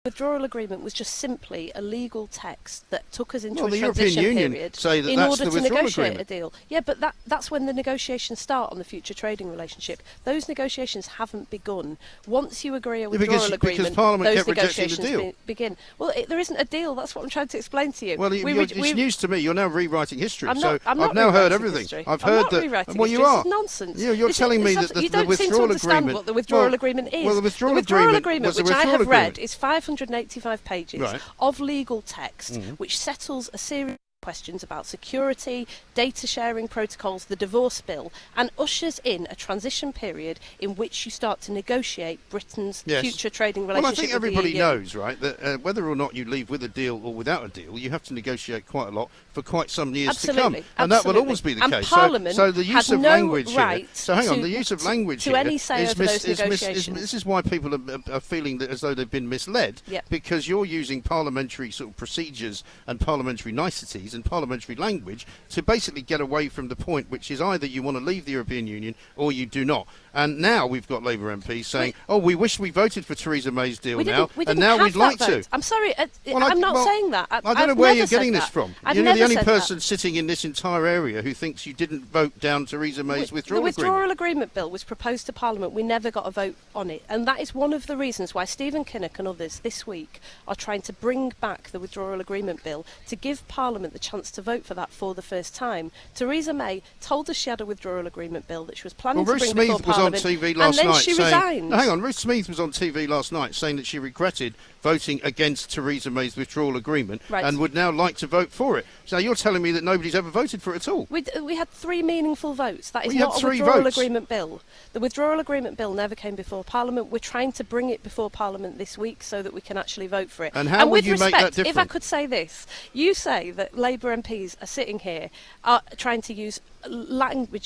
Withdrawal agreement was just simply a legal text that took us into well, a transition period in order to negotiate a deal. Yeah, but that's when the negotiations start on the future trading relationship. Those negotiations haven't begun. Once you agree a withdrawal agreement, those negotiations begin. Well, there isn't a deal. That's what I'm trying to explain to you. Well, it's news to me. You're now rewriting history. I'm I've now heard everything. History. I've heard that. Well, you are. This is nonsense. You're telling me that you don't seem to understand what the withdrawal agreement is. Well, the withdrawal agreement, which I have read, is 585 pages of legal text which settles a series of questions about security, data sharing protocols, the divorce bill, and ushers in a transition period in which you start to negotiate Britain's future trading relationship. Well, I think everybody knows, right, that whether or not you leave with a deal or without a deal, you have to negotiate quite a lot for quite some years to come, and that will always be the case. Parliament so the use of language right here. So hang on, the use of language to here any say over those negotiations. This is why people are feeling that as though they've been misled, because you're using parliamentary sort of procedures and parliamentary niceties and parliamentary language to basically get away from the point, which is either you want to leave the European Union or you do not. And now we've got Labour MPs saying, "Oh, we wish we voted for Theresa May's deal now, and now we'd like to." I'm sorry, I'm not saying that. I don't know where you're getting this from. You're the only person sitting in this entire area who thinks you didn't vote down Theresa May's withdrawal agreement. The withdrawal agreement bill was proposed to Parliament. We never got a vote on it, and that is one of the reasons why Stephen Kinnock and others this week are trying to bring back the withdrawal agreement bill to give Parliament the chance to vote for that for the first time. Theresa May told us she had a withdrawal agreement bill that she was planning to bring before Parliament, on TV last night she resigned. No, hang on, Ruth Smeeth was on TV last night saying that she regretted voting against Theresa May's withdrawal agreement and would now like to vote for it. So you're telling me that nobody's ever voted for it at all? We had 3 meaningful votes. That is not a withdrawal agreement bill. The withdrawal agreement bill never came before Parliament. We're trying to bring it before Parliament this week so that we can actually vote for it. And how would you make that different? If I could say this, you say that Labour MPs are sitting here are trying to use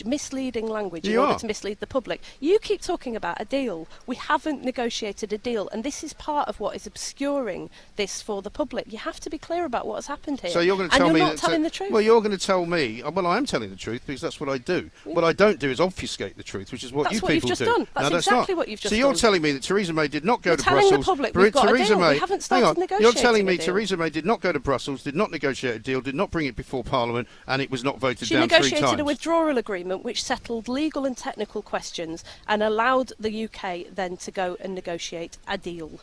misleading language in order to mislead the public. You keep talking about a deal. We haven't negotiated a deal, and this is part of what is obscuring this for the public. You have to be clear about what has happened here. So you're going to tell me you're not telling the truth. Well, you're going to tell me. Well, I am telling the truth because that's what I do. What I don't do is obfuscate the truth, which is what you people do. That's what you've just done. That's exactly what you've just done. So you're telling me that Theresa May did not go to Brussels. You're telling the public we've got a deal. We haven't started negotiating. You're telling me Theresa May did not go to Brussels, did not negotiate a deal, did not bring it before Parliament, and it was not voted down 3 times. She negotiated a withdrawal agreement which settled legal and technical questions and allowed the UK then to go and negotiate a deal.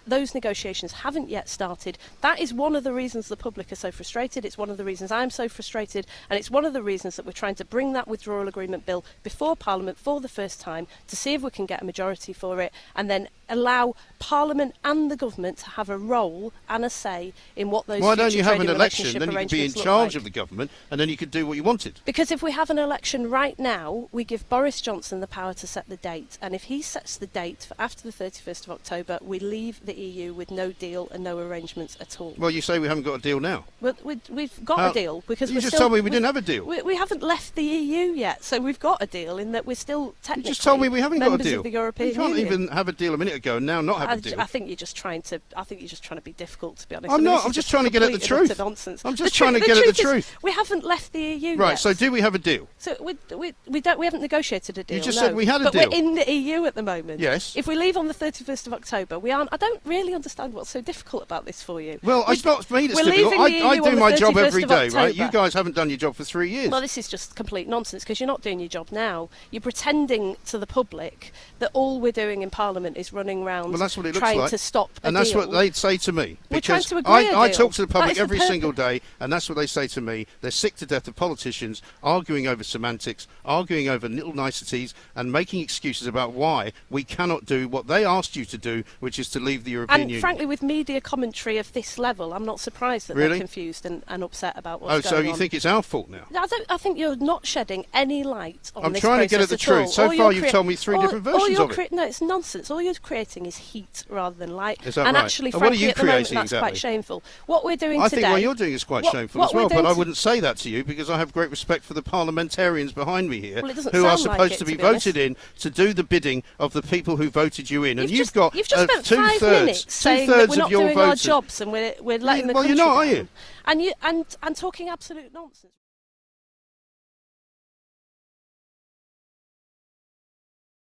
Those negotiations haven't yet started. That is one of the reasons the public are so frustrated. It's one of the reasons I'm so frustrated, and it's one of the reasons that we're trying to bring that withdrawal agreement bill before Parliament for the first time to see if we can get a majority for it, and then allow Parliament and the government to have a role and a say in what those Why don't you have an election? Then you could be in charge of the government, and then you could do what you wanted. Because if we have an election right now, we give Boris Johnson the power to set the date, and if he sets the date for after the 31st of October, we leave the EU with no deal and no arrangements at all. Well, you say we haven't got a deal now. Well, we've got a deal because you just told me we didn't have a deal. We haven't left the EU yet, so we've got a deal in that we're still technically You just told me we haven't got a deal. Of the European you can't Union. even have a deal a minute ago and now not have a deal. I think you're just trying to. I think you're just trying to be difficult, to be honest. I'm not. I'm just trying to get at the truth. Nonsense. I'm just trying to get at the truth. We haven't left the EU right. yet. So do we have a deal? So we haven't negotiated a deal. You just said we had a deal. But we're in the EU at the moment. Yes. If we leave on the 31st of October, we aren't. I don't really understand what's so difficult about this for you. Well, it's not me that's difficult. I do my job every day, right? You guys haven't done your job for 3 years. Well, this is just complete nonsense because you're not doing your job now. You're pretending to the public that all we're doing in Parliament is running around trying to stop a deal. And that's what they say to me. We're trying to agree I talk to the public every single day, and that's what they say to me. They're sick to death of politicians arguing over semantics, arguing over little niceties, and making excuses about why we cannot do what they asked you to do, which is to leave the European Union. And frankly, with media commentary of this level, I'm not surprised that they're confused and upset about what's going on. Oh, so you think it's our fault now? I think you're not shedding any light on this process. I'm trying to get at the truth. So far, you've told me 3 different versions of it. No, it's nonsense. All you're creating is heat rather than light. Is that and right? Actually, what are you at the moment, creating that's quite shameful. What we're doing today... I think what you're doing is quite shameful as well, but I wouldn't say that to you because I have great respect for the parliamentarians behind me here who are supposed to be voted in to do the bidding of the people who voted you in. And you've got just spent 5 minutes saying that we're not doing our jobs and we're letting the country down. Well, you're not, are you? And talking absolute nonsense.